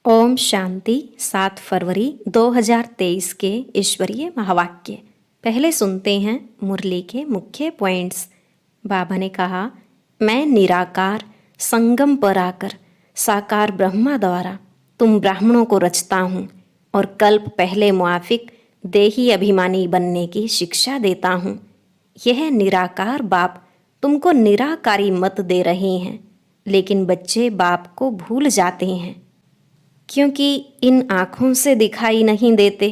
ओम शांति। 7 फरवरी 2023 के ईश्वरीय महावाक्य। पहले सुनते हैं मुरली के मुख्य पॉइंट्स। बाबा ने कहा, मैं निराकार संगम पर आकर साकार ब्रह्मा द्वारा तुम ब्राह्मणों को रचता हूँ और कल्प पहले मुआफिक देही अभिमानी बनने की शिक्षा देता हूँ। यह निराकार बाप तुमको निराकारी मत दे रहे हैं, लेकिन बच्चे बाप को भूल जाते हैं क्योंकि इन आँखों से दिखाई नहीं देते।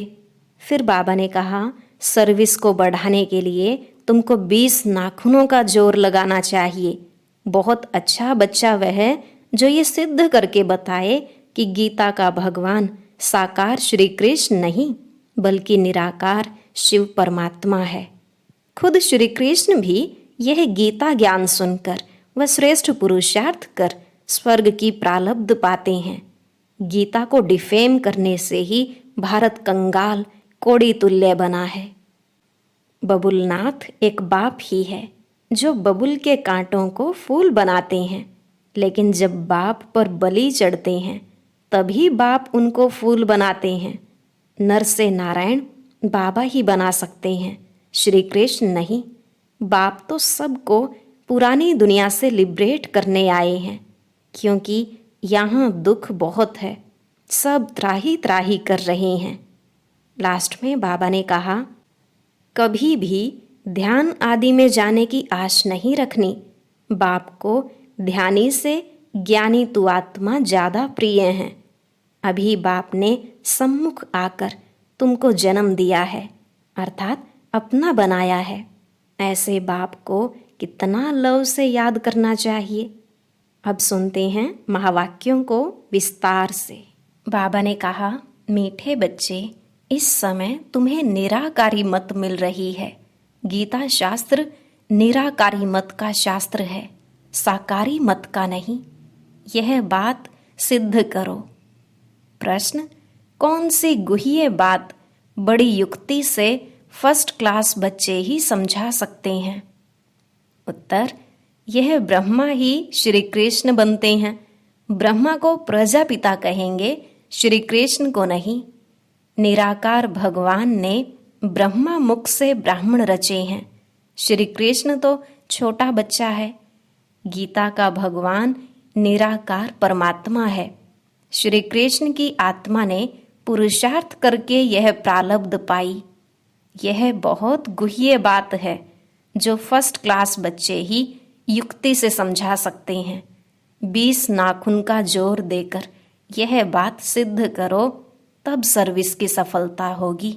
फिर बाबा ने कहा, सर्विस को बढ़ाने के लिए तुमको 20 नाखूनों का जोर लगाना चाहिए। बहुत अच्छा बच्चा वह है जो ये सिद्ध करके बताए कि गीता का भगवान साकार श्री कृष्ण नहीं बल्कि निराकार शिव परमात्मा है। खुद श्री कृष्ण भी यह गीता ज्ञान सुनकर व श्रेष्ठ पुरुषार्थ कर स्वर्ग की प्रालब्ध पाते हैं। गीता को डिफेम करने से ही भारत कंगाल कोड़ी तुल्य बना है। बबुलनाथ एक बाप ही है जो बबुल के कांटों को फूल बनाते हैं, लेकिन जब बाप पर बलि चढ़ते हैं तभी बाप उनको फूल बनाते हैं। नर से नारायण बाबा ही बना सकते हैं, श्री कृष्ण नहीं। बाप तो सबको पुरानी दुनिया से लिबरेट करने आए हैं, क्योंकि यहाँ दुख बहुत है, सब त्राही त्राही कर रहे हैं। लास्ट में बाबा ने कहा, कभी भी ध्यान आदि में जाने की आश नहीं रखनी। बाप को ध्यानी से ज्ञानी तु आत्मा ज़्यादा प्रिय हैं। अभी बाप ने सम्मुख आकर तुमको जन्म दिया है, अर्थात अपना बनाया है। ऐसे बाप को कितना लव से याद करना चाहिए। अब सुनते हैं महावाक्यों को विस्तार से। बाबा ने कहा, मीठे बच्चे, इस समय तुम्हें निराकारी मत मिल रही है। गीता शास्त्र निराकारी मत का शास्त्र है, साकारी मत का नहीं। यह बात सिद्ध करो। प्रश्न, कौन सी गुह्य बात बड़ी युक्ति से फर्स्ट क्लास बच्चे ही समझा सकते हैं? उत्तर, यह ब्रह्मा ही श्री कृष्ण बनते हैं। ब्रह्मा को प्रजापिता कहेंगे, श्री कृष्ण को नहीं। निराकार भगवान ने ब्रह्मा मुख से ब्राह्मण रचे हैं। श्री कृष्ण तो छोटा बच्चा है। गीता का भगवान निराकार परमात्मा है। श्री कृष्ण की आत्मा ने पुरुषार्थ करके यह प्रालब्ध पाई। यह बहुत गुह्य बात है जो फर्स्ट क्लास बच्चे ही युक्ति से समझा सकते हैं। 20 नाखून का जोर देकर यह बात सिद्ध करो, तब सर्विस की सफलता होगी।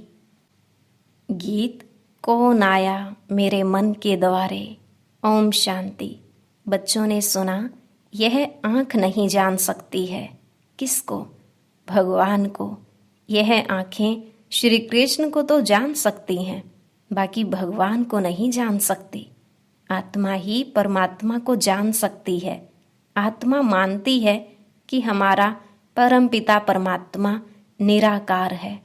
गीत, कौन आया मेरे मन के द्वारे। ओम शांति। बच्चों ने सुना, यह आँख नहीं जान सकती है। किसको? भगवान को। यह आँखें श्री कृष्ण को तो जान सकती हैं, बाकी भगवान को नहीं जान सकती। आत्मा ही परमात्मा को जान सकती है। आत्मा मानती है कि हमारा परमपिता परमात्मा निराकार है।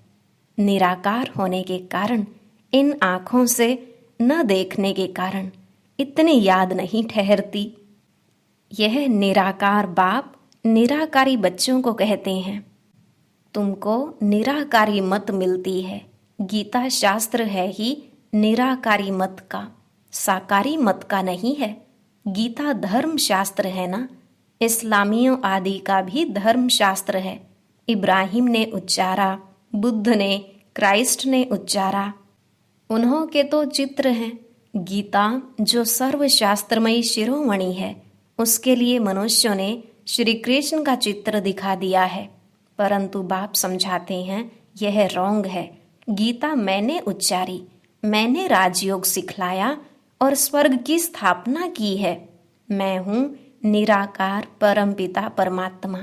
निराकार होने के कारण, इन आँखों से न देखने के कारण इतनी याद नहीं ठहरती। यह निराकार बाप निराकारी बच्चों को कहते हैं, तुमको निराकारी मत मिलती है। गीता शास्त्र है ही निराकारी मत का, साकारी मत का नहीं है। गीता धर्म शास्त्र है ना। इस्लामियों आदि का भी धर्म शास्त्र है। इब्राहिम ने उच्चारा, बुद्ध ने, क्राइस्ट ने उच्चारा, उन्हों के तो चित्र हैं। गीता जो सर्वशास्त्रमयी शिरोमणि है, उसके लिए मनुष्यों ने श्री कृष्ण का चित्र दिखा दिया है, परंतु बाप समझाते हैं यह रॉन्ग है। गीता मैंने उच्चारी, मैंने राजयोग सिखलाया और स्वर्ग की स्थापना की है। मैं हूँ निराकार परमपिता परमात्मा।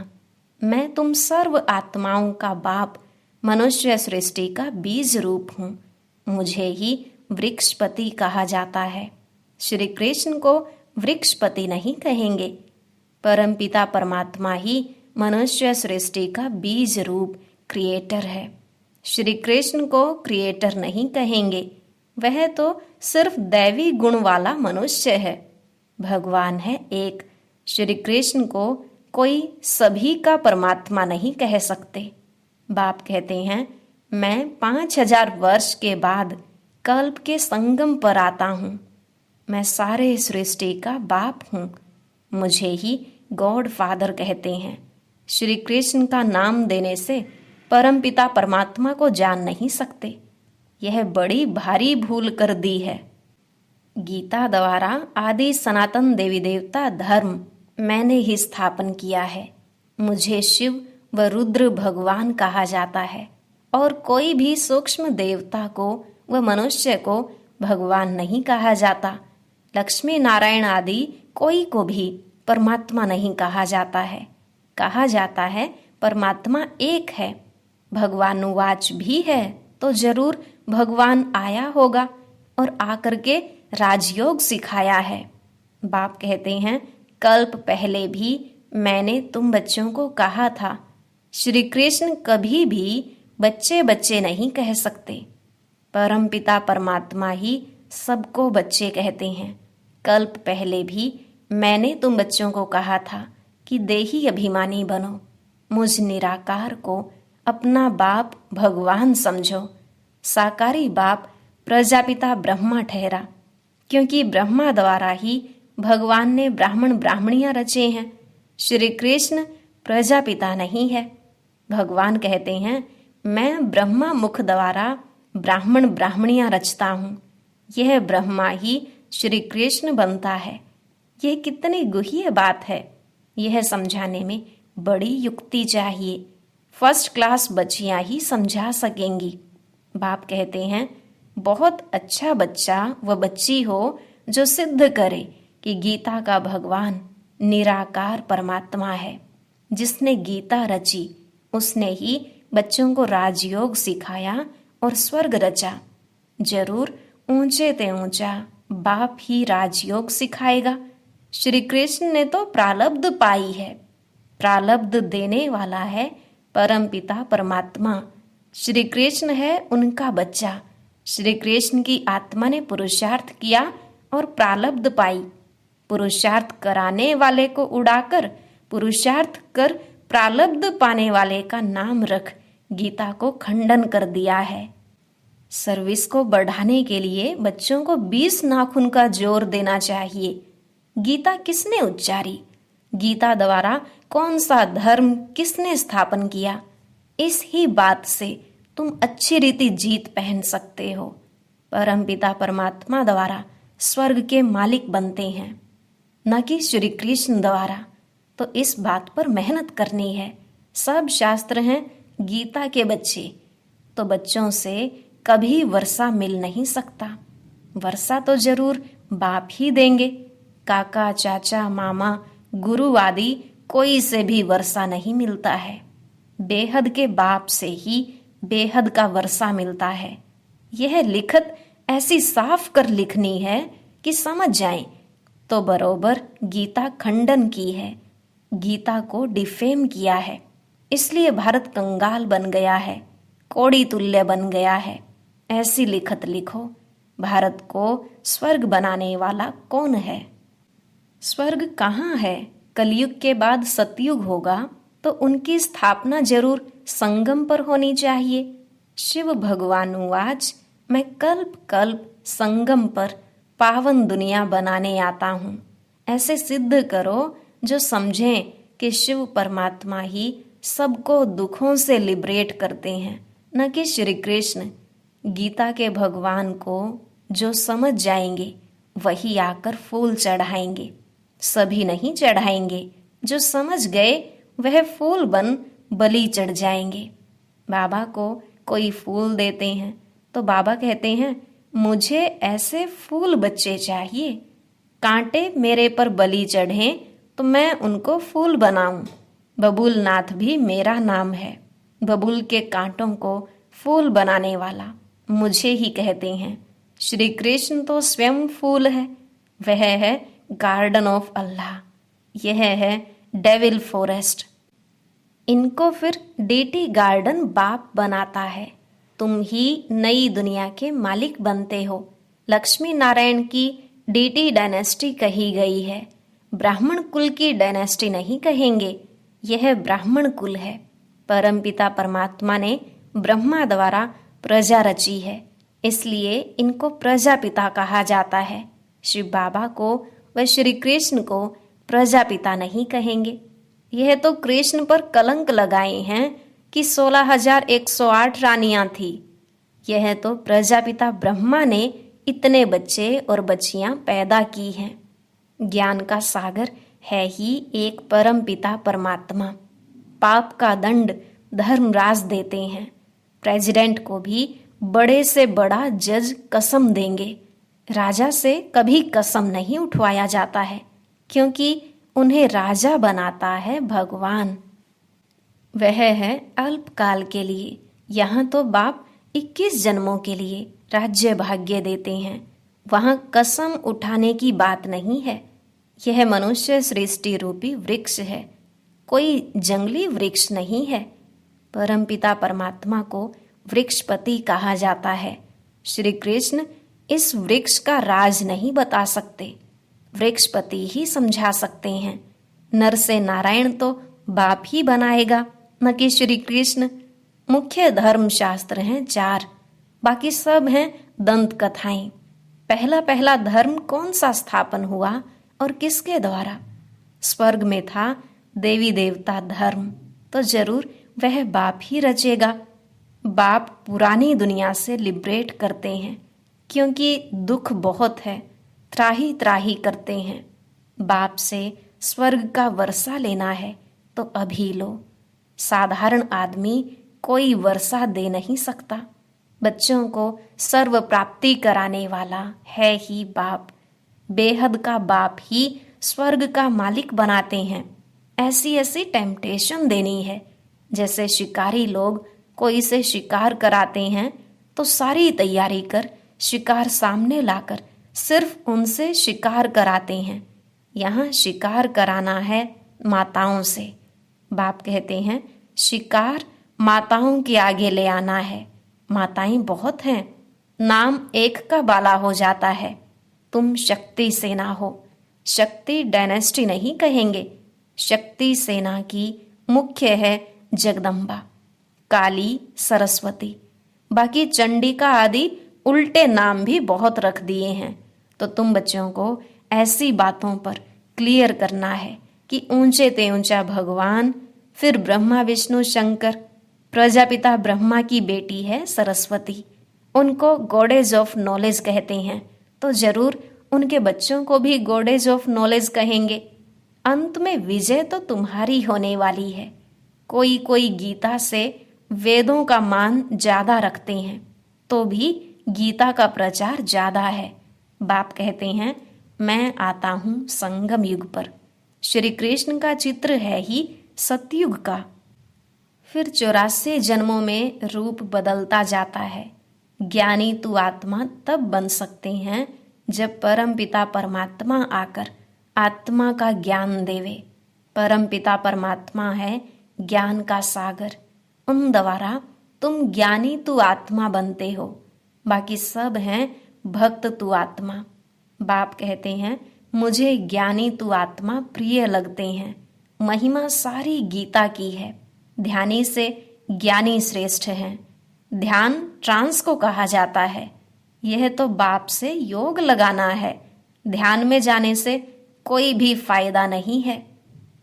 मैं तुम सर्व आत्माओं का बाप, मनुष्य सृष्टि का बीज रूप हूँ। मुझे ही वृक्षपति कहा जाता है। श्री कृष्ण को वृक्षपति नहीं कहेंगे। परमपिता परमात्मा ही मनुष्य सृष्टि का बीज रूप क्रिएटर है। श्री कृष्ण को क्रिएटर नहीं कहेंगे, वह तो सिर्फ दैवी गुण वाला मनुष्य है। भगवान है एक। श्री कृष्ण को कोई सभी का परमात्मा नहीं कह सकते। बाप कहते हैं, मैं 5000 वर्ष के बाद कल्प के संगम पर आता हूँ। मैं सारे सृष्टि का बाप हूँ। मुझे ही गॉड फादर कहते हैं। श्री कृष्ण का नाम देने से परमपिता परमात्मा को जान नहीं सकते। यह बड़ी भारी भूल कर दी है। गीता द्वारा आदि सनातन देवी देवता धर्म मैंने ही स्थापन किया है। मुझे शिव व रुद्र भगवान कहा जाता है और कोई भी सूक्ष्म देवता को व मनुष्य को भगवान नहीं कहा जाता। लक्ष्मी नारायण आदि कोई को भी परमात्मा नहीं कहा जाता है। कहा जाता है परमात्मा एक है। भगवानुवाच भी है तो जरूर भगवान आया होगा और आकर के राजयोग सिखाया है। बाप कहते हैं, कल्प पहले भी मैंने तुम बच्चों को कहा था। श्री कृष्ण कभी भी बच्चे बच्चे नहीं कह सकते। परमपिता परमात्मा ही सबको बच्चे कहते हैं। कल्प पहले भी मैंने तुम बच्चों को कहा था कि देही अभिमानी बनो, मुझ निराकार को अपना बाप भगवान समझो। साकारी बाप प्रजापिता ब्रह्मा ठहरा, क्योंकि ब्रह्मा द्वारा ही भगवान ने ब्राह्मण ब्राह्मणियां रचे हैं। श्री कृष्ण प्रजापिता नहीं है। भगवान कहते हैं, मैं ब्रह्मा मुख द्वारा ब्राह्मण ब्राह्मणियां रचता हूँ। यह ब्रह्मा ही श्री कृष्ण बनता है। यह कितनी गुह्य बात है। यह समझाने में बड़ी युक्ति चाहिए। फर्स्ट क्लास बच्चियां ही समझा सकेंगी। बाप कहते हैं, बहुत अच्छा बच्चा व बच्ची हो जो सिद्ध करे कि गीता का भगवान निराकार परमात्मा है। जिसने गीता रची उसने ही बच्चों को राजयोग सिखाया और स्वर्ग रचा। जरूर ऊंचे ते ऊंचा बाप ही राजयोग सिखाएगा। श्री कृष्ण ने तो प्रारब्ध पाई है। प्रारब्ध देने वाला है परमपिता परमात्मा। श्री कृष्ण है उनका बच्चा। श्री कृष्ण की आत्मा ने पुरुषार्थ किया और प्रारब्ध पाई। पुरुषार्थ कराने वाले को उड़ाकर पुरुषार्थ कर प्रारब्ध पाने वाले का नाम रख गीता को खंडन कर दिया है। सर्विस को बढ़ाने के लिए बच्चों को 20 नाखून का जोर देना चाहिए। गीता किसने उच्चारी? गीता द्वारा कौन सा धर्म किसने स्थापन किया? इस ही बात से तुम अच्छी रीति जीत पहन सकते हो। परमपिता परमात्मा द्वारा स्वर्ग के मालिक बनते हैं, न कि श्री कृष्ण द्वारा। तो इस बात पर मेहनत करनी है। सब शास्त्र हैं गीता के बच्चे, तो बच्चों से कभी वर्षा मिल नहीं सकता। वर्षा तो जरूर बाप ही देंगे। काका चाचा मामा गुरु आदि कोई से भी वर्षा नहीं मिलता है। बेहद के बाप से ही बेहद का वर्षा मिलता है। यह लिखत ऐसी साफ कर लिखनी है कि समझ जाएं तो बरोबर गीता खंडन की है। गीता को डिफेम किया है, इसलिए भारत कंगाल बन गया है, कोड़ी तुल्य बन गया है। ऐसी लिखत लिखो। भारत को स्वर्ग बनाने वाला कौन है? स्वर्ग कहाँ है? कलयुग के बाद सतयुग होगा तो उनकी स्थापना जरूर संगम पर होनी चाहिए। शिव भगवानुवाच, मैं कल्प कल्प संगम पर पावन दुनिया बनाने आता हूँ। ऐसे सिद्ध करो जो समझें कि शिव परमात्मा ही सबको दुखों से लिबरेट करते हैं, न कि श्री कृष्ण। गीता के भगवान को जो समझ जाएंगे वही आकर फूल चढ़ाएंगे। सभी नहीं चढ़ाएंगे। जो समझ गए वह फूल बन बलि चढ़ जाएंगे। बाबा को कोई फूल देते हैं तो बाबा कहते हैं, मुझे ऐसे फूल बच्चे चाहिए। कांटे मेरे पर बलि चढ़ें तो मैं उनको फूल बनाऊं। बबूल नाथ भी मेरा नाम है। बबूल के कांटों को फूल बनाने वाला मुझे ही कहते हैं। श्री कृष्ण तो स्वयं फूल है। वह है गार्डन ऑफ अल्लाह। यह है डेविल फॉरेस्ट। इनको फिर डीटी गार्डन बाप बनाता है। तुम ही नई दुनिया के मालिक बनते हो। लक्ष्मी नारायण की डीटी डायनेस्टी कही गई है। ब्राह्मण कुल की डायनेस्टी नहीं कहेंगे। यह ब्राह्मण कुल है। परमपिता परमात्मा ने ब्रह्मा द्वारा प्रजा रची है, इसलिए इनको प्रजापिता कहा जाता है। शिव बाबा को व श्री कृष्ण को प्रजापिता नहीं कहेंगे। यह तो कृष्ण पर कलंक लगाए हैं कि 16,108 रानियां थी। यह तो प्रजापिता ब्रह्मा ने इतने बच्चे और बच्चियां पैदा की हैं। ज्ञान का सागर है ही एक परम पिता परमात्मा। पाप का दंड धर्मराज देते हैं। प्रेसिडेंट को भी बड़े से बड़ा जज कसम देंगे। राजा से कभी कसम नहीं उठवाया जाता है, क्योंकि उन्हें राजा बनाता है भगवान। वह है अल्पकाल के लिए। यहाँ तो बाप 21 जन्मों के लिए राज्य भाग्य देते हैं। वहाँ कसम उठाने की बात नहीं है। यह मनुष्य सृष्टि रूपी वृक्ष है, कोई जंगली वृक्ष नहीं है। परमपिता परमात्मा को वृक्षपति कहा जाता है। श्री कृष्ण इस वृक्ष का राज नहीं बता सकते, वृक्षपति ही समझा सकते हैं। नर से नारायण तो बाप ही बनाएगा, न कि श्री कृष्ण। मुख्य धर्म शास्त्र हैं 4, बाकी सब हैं दंत कथाएं। पहला पहला धर्म कौन सा स्थापन हुआ और किसके द्वारा? स्वर्ग में था देवी देवता धर्म, तो जरूर वह बाप ही रचेगा। बाप पुरानी दुनिया से लिबरेट करते हैं, क्योंकि दुख बहुत है, त्राही त्राही करते हैं। बाप से स्वर्ग का वर्षा लेना है तो अभी लो। साधारण आदमी कोई वर्षा दे नहीं सकता। बच्चों को सर्व प्राप्ति कराने वाला है ही बाप। बेहद का बाप ही स्वर्ग का मालिक बनाते हैं। ऐसी ऐसी टेम्पटेशन देनी है। जैसे शिकारी लोग कोई से शिकार कराते हैं तो सारी तैयारी कर शिकार सामने लाकर सिर्फ उनसे शिकार कराते हैं। यहाँ शिकार कराना है माताओं से। बाप कहते हैं शिकार माताओं के आगे ले आना है। माताएं बहुत हैं, नाम एक का बाला हो जाता है। तुम शक्ति सेना हो। शक्ति डायनेस्टी नहीं कहेंगे। शक्ति सेना की मुख्य है जगदम्बा, काली, सरस्वती। बाकी चंडिका आदि उल्टे नाम भी बहुत रख दिए हैं। तो तुम बच्चों को ऐसी बातों पर क्लियर करना है कि ऊंचे ते ऊंचा भगवान, फिर ब्रह्मा विष्णु शंकर। प्रजापिता ब्रह्मा की बेटी है सरस्वती। उनको गॉडेज ऑफ नॉलेज कहते हैं, तो जरूर उनके बच्चों को भी गॉडेज ऑफ नॉलेज कहेंगे। अंत में विजय तो तुम्हारी होने वाली है। कोई कोई गीता से वेदों का मान ज्यादा रखते हैं, तो भी गीता का प्रचार ज्यादा है। बाप कहते हैं मैं आता हूं संगम युग पर। श्री कृष्ण का चित्र है ही सतयुग का। फिर 84 जन्मों में रूप बदलता जाता है। ज्ञानी तू आत्मा तब बन सकते हैं जब परम पिता परमात्मा आकर आत्मा का ज्ञान देवे। परम पिता परमात्मा है ज्ञान का सागर। उन द्वारा तुम ज्ञानी तू आत्मा बनते हो। बाकी सब हैं भक्त तू आत्मा। बाप कहते हैं मुझे ज्ञानी तू आत्मा प्रिय लगते हैं। महिमा सारी गीता की है। ध्यानी से ज्ञानी श्रेष्ठ हैं। ध्यान ट्रांस को कहा जाता है। यह तो बाप से योग लगाना है। ध्यान में जाने से कोई भी फायदा नहीं है।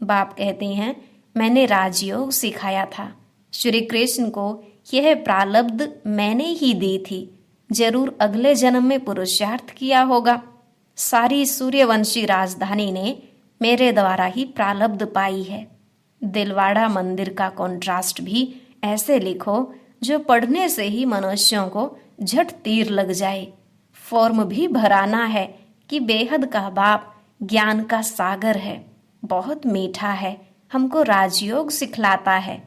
बाप कहते हैं मैंने राजयोग सिखाया था। श्री कृष्ण को यह प्रारब्ध मैंने ही दी थी। जरूर अगले जन्म में पुरुषार्थ किया होगा। सारी सूर्यवंशी राजधानी ने मेरे द्वारा ही प्रारब्ध पाई है। दिलवाड़ा मंदिर का कॉन्ट्रास्ट भी ऐसे लिखो जो पढ़ने से ही मनुष्यों को झट तीर लग जाए। फॉर्म भी भराना है कि बेहद का बाप ज्ञान का सागर है, बहुत मीठा है, हमको राजयोग सिखलाता है।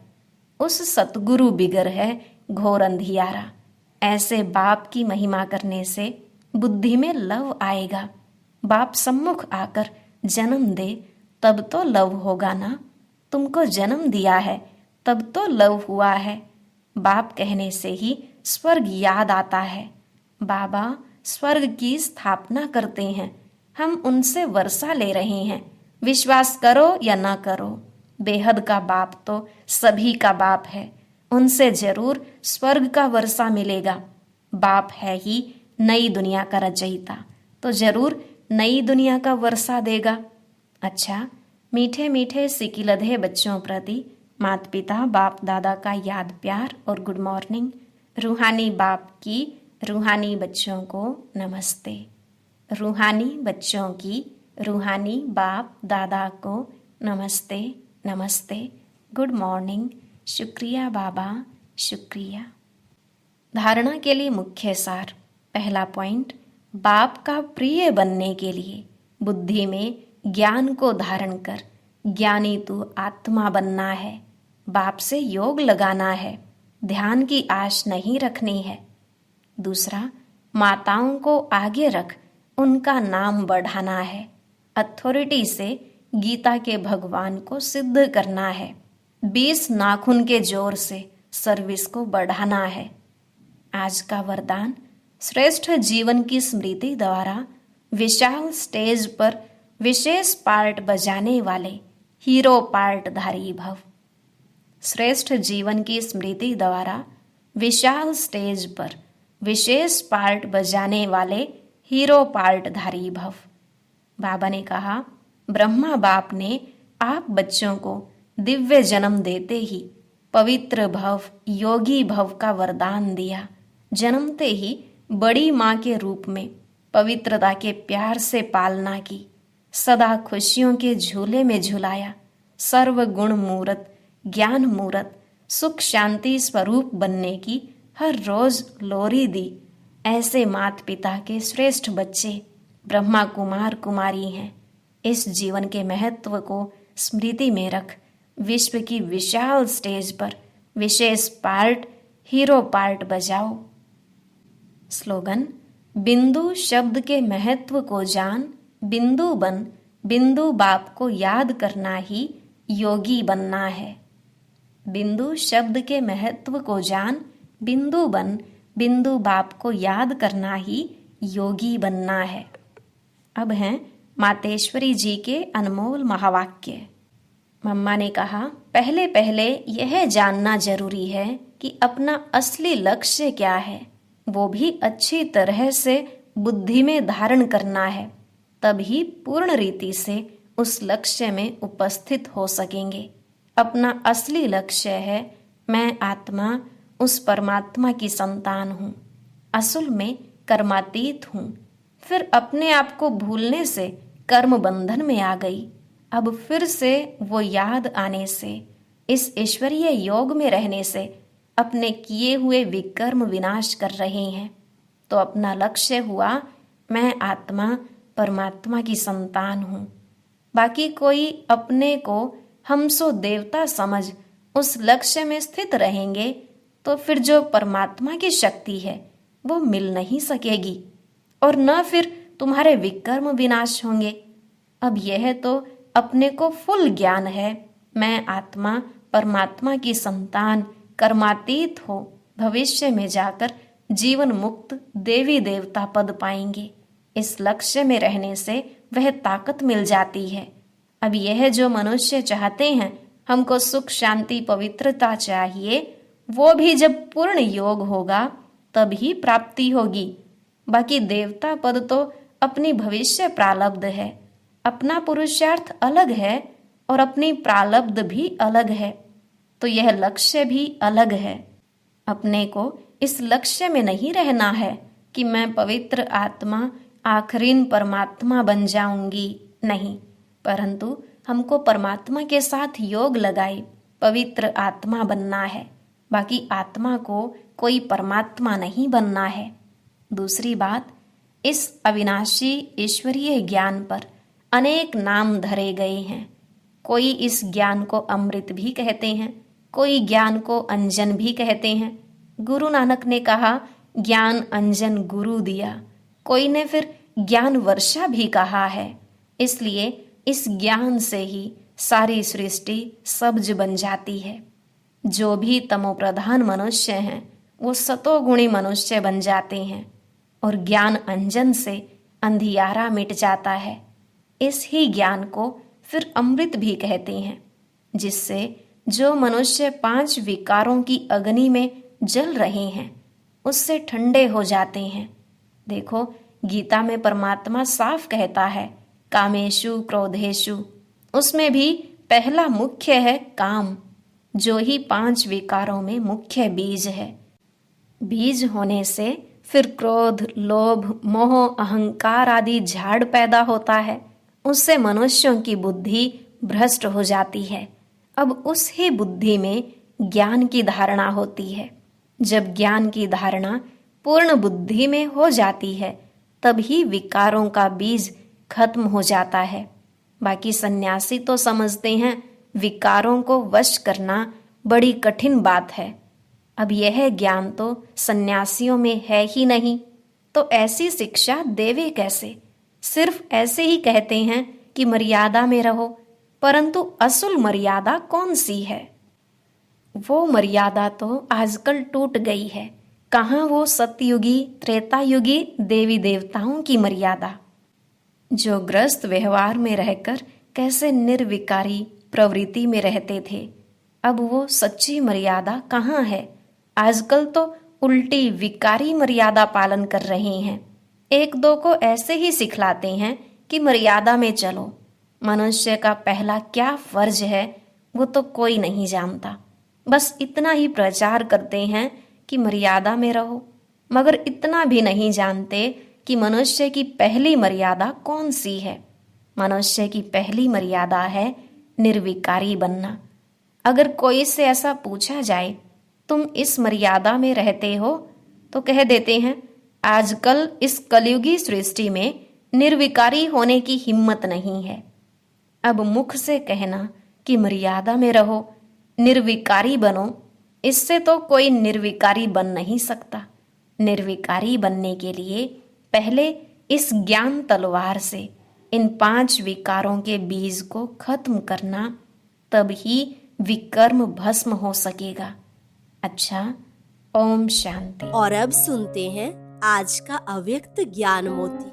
उस सतगुरु बिगर है घोर अंधियारा। ऐसे बाप की महिमा करने से बुद्धि में लव आएगा। बाप सम्मुख आकर जन्म दे तब तो लव होगा ना। तुमको जन्म दिया है तब तो लव हुआ है। बाप कहने से ही स्वर्ग याद आता है। बाबा स्वर्ग की स्थापना करते हैं, हम उनसे वर्षा ले रहे हैं। विश्वास करो या ना करो, बेहद का बाप तो सभी का बाप है, उनसे जरूर स्वर्ग का वर्षा मिलेगा। बाप है ही नई दुनिया का रचयिता, तो जरूर नई दुनिया का वर्षा देगा। अच्छा, मीठे मीठे सिकिलधे बच्चों प्रति माता पिता बाप दादा का याद प्यार और गुड मॉर्निंग। रूहानी बाप की रूहानी बच्चों को नमस्ते। रूहानी बच्चों की रूहानी बाप दादा को नमस्ते नमस्ते, गुड मॉर्निंग, शुक्रिया बाबा, शुक्रिया। धारणा के लिए मुख्य सार। पहला पॉइंट, बाप का प्रिय बनने के लिए बुद्धि में ज्ञान को धारण कर ज्ञानी तू आत्मा बनना है। बाप से योग लगाना है, ध्यान की आश नहीं रखनी है। दूसरा, माताओं को आगे रख उनका नाम बढ़ाना है। अथॉरिटी से गीता के भगवान को सिद्ध करना है। 20 नाखून के जोर से सर्विस को बढ़ाना है। आज का वरदान, श्रेष्ठ जीवन की स्मृति द्वारा विशाल स्टेज पर विशेष पार्ट बजाने वाले हीरो पार्टधारी भव। श्रेष्ठ जीवन की स्मृति द्वारा विशाल स्टेज पर विशेष पार्ट बजाने वाले हीरो पार्टधारी भव। बाबा ने कहा, ब्रह्मा बाप ने आप बच्चों को दिव्य जन्म देते ही पवित्र भव, योगी भव का वरदान दिया। जन्मते ही बड़ी माँ के रूप में पवित्रता के प्यार से पालना की, सदा खुशियों के झूले में झुलाया। सर्व गुण मूरत, ज्ञान मूरत, सुख शांति स्वरूप बनने की हर रोज लोरी दी। ऐसे माता पिता के श्रेष्ठ बच्चे ब्रह्मा कुमार कुमारी हैं। इस जीवन के महत्व को स्मृति में रख विश्व की विशाल स्टेज पर विशेष पार्ट, हीरो पार्ट बजाओ। स्लोगन, बिंदु शब्द के महत्व को जान, बिंदु बन, बिंदु बाप को याद करना ही योगी बनना है। बिंदु शब्द के महत्व को जान, बिंदु बन, बिंदु बाप को याद करना ही योगी बनना है। अब हैं मातेश्वरी जी के अनमोल महावाक्य। मम्मा ने कहा, पहले पहले यह जानना जरूरी है कि अपना असली लक्ष्य क्या है, वो भी अच्छी तरह से बुद्धि में धारण करना है, तभी पूर्ण रीति से उस लक्ष्य में उपस्थित हो सकेंगे। अपना असली लक्ष्य है, मैं आत्मा उस परमात्मा की संतान हूँ, असल में कर्मातीत हूँ। फिर अपने आप को भूलने से कर्म बंधन में आ गई। अब फिर से वो याद आने से, इस ईश्वरीय योग में रहने से अपने किए हुए विकर्म विनाश कर रहे हैं। तो अपना लक्ष्य हुआ, मैं आत्मा परमात्मा की संतान हूँ। बाकी कोई अपने को हमसो देवता समझ उस लक्ष्य में स्थित रहेंगे तो फिर जो परमात्मा की शक्ति है वो मिल नहीं सकेगी और न फिर तुम्हारे विकर्म विनाश होंगे। अब यह तो अपने को फुल ज्ञान है, मैं आत्मा परमात्मा की संतान, कर्मातीत हो भविष्य में जाकर जीवन मुक्त देवी देवता पद पाएंगे। इस लक्ष्य में रहने से वह ताकत मिल जाती है। अब यह जो मनुष्य चाहते हैं हमको सुख शांति पवित्रता चाहिए, वो भी जब पूर्ण योग होगा तभी प्राप्ति होगी। बाकी देवता पद तो अपनी भविष्य प्रारब्ध है, अपना पुरुषार्थ अलग है और अपनी प्रारब्ध भी अलग है, तो यह लक्ष्य भी अलग है। अपने को इस लक्ष्य में नहीं रहना है कि मैं पवित्र आत्मा आखिरीन परमात्मा बन जाऊंगी, नहीं, परंतु हमको परमात्मा के साथ योग लगाए पवित्र आत्मा बनना है। बाकी आत्मा को कोई परमात्मा नहीं बनना है। दूसरी बात, इस अविनाशी ईश्वरीय ज्ञान पर अनेक नाम धरे गए हैं। कोई इस ज्ञान को अमृत भी कहते हैं, कोई ज्ञान को अंजन भी कहते हैं। गुरु नानक ने कहा ज्ञान अंजन गुरु दिया, कोई ने फिर ज्ञान वर्षा भी कहा है। इसलिए इस ज्ञान से ही सारी सृष्टि सब्ज बन जाती है। जो भी तमोप्रधान मनुष्य हैं वो सतोगुणी मनुष्य बन जाते हैं और ज्ञान अंजन से अंधियारा मिट जाता है। इस ही ज्ञान को फिर अमृत भी कहते हैं। जिससे जो मनुष्य 5 विकारों की अग्नि में जल रहे हैं उससे ठंडे हो जाते हैं। देखो, गीता में परमात्मा साफ कहता है, कामेशु क्रोधेशु, उसमें भी पहला मुख्य है काम, जो ही 5 विकारों में मुख्य बीज है। बीज होने से फिर क्रोध, लोभ, मोह, अहंकार आदि झाड़ पैदा होता है। उससे मनुष्यों की बुद्धि भ्रष्ट हो जाती है। अब उस ही बुद्धि में ज्ञान की धारणा होती है। जब ज्ञान की धारणा पूर्ण बुद्धि में हो जाती है तभी विकारों का बीज खत्म हो जाता है। बाकी सन्यासी तो समझते हैं विकारों को वश करना बड़ी कठिन बात है। अब यह ज्ञान तो सन्यासियों में है ही नहीं, तो ऐसी शिक्षा देवे कैसे? सिर्फ ऐसे ही कहते हैं कि मर्यादा में रहो, परंतु असल मर्यादा कौन सी है? वो मर्यादा तो आजकल टूट गई है। कहाँ वो सतयुगी त्रेतायुगी देवी देवताओं की मर्यादा, जो ग्रस्त व्यवहार में रहकर कैसे निर्विकारी प्रवृत्ति में रहते थे। अब वो सच्ची मर्यादा कहाँ है? आजकल तो उल्टी विकारी मर्यादा पालन कर रहे हैं। एक दो को ऐसे ही सिखलाते हैं कि मर्यादा में चलो। मनुष्य का पहला क्या फर्ज है वो तो कोई नहीं जानता। बस इतना ही प्रचार करते हैं कि मर्यादा में रहो, मगर इतना भी नहीं जानते कि मनुष्य की पहली मर्यादा कौन सी है। मनुष्य की पहली मर्यादा है निर्विकारी बनना। अगर कोई से ऐसा पूछा जाए, तुम इस मर्यादा में रहते हो, तो कह देते हैं आजकल इस कलयुगी सृष्टि में निर्विकारी होने की हिम्मत नहीं है। अब मुख से कहना कि मर्यादा में रहो, निर्विकारी बनो, इससे तो कोई निर्विकारी बन नहीं सकता। निर्विकारी बनने के लिए पहले इस ज्ञान तलवार से इन 5 विकारों के बीज को खत्म करना, तब ही विकर्म भस्म हो सकेगा। अच्छा, ओम शांति। और अब सुनते हैं आज का अव्यक्त ज्ञान मोती।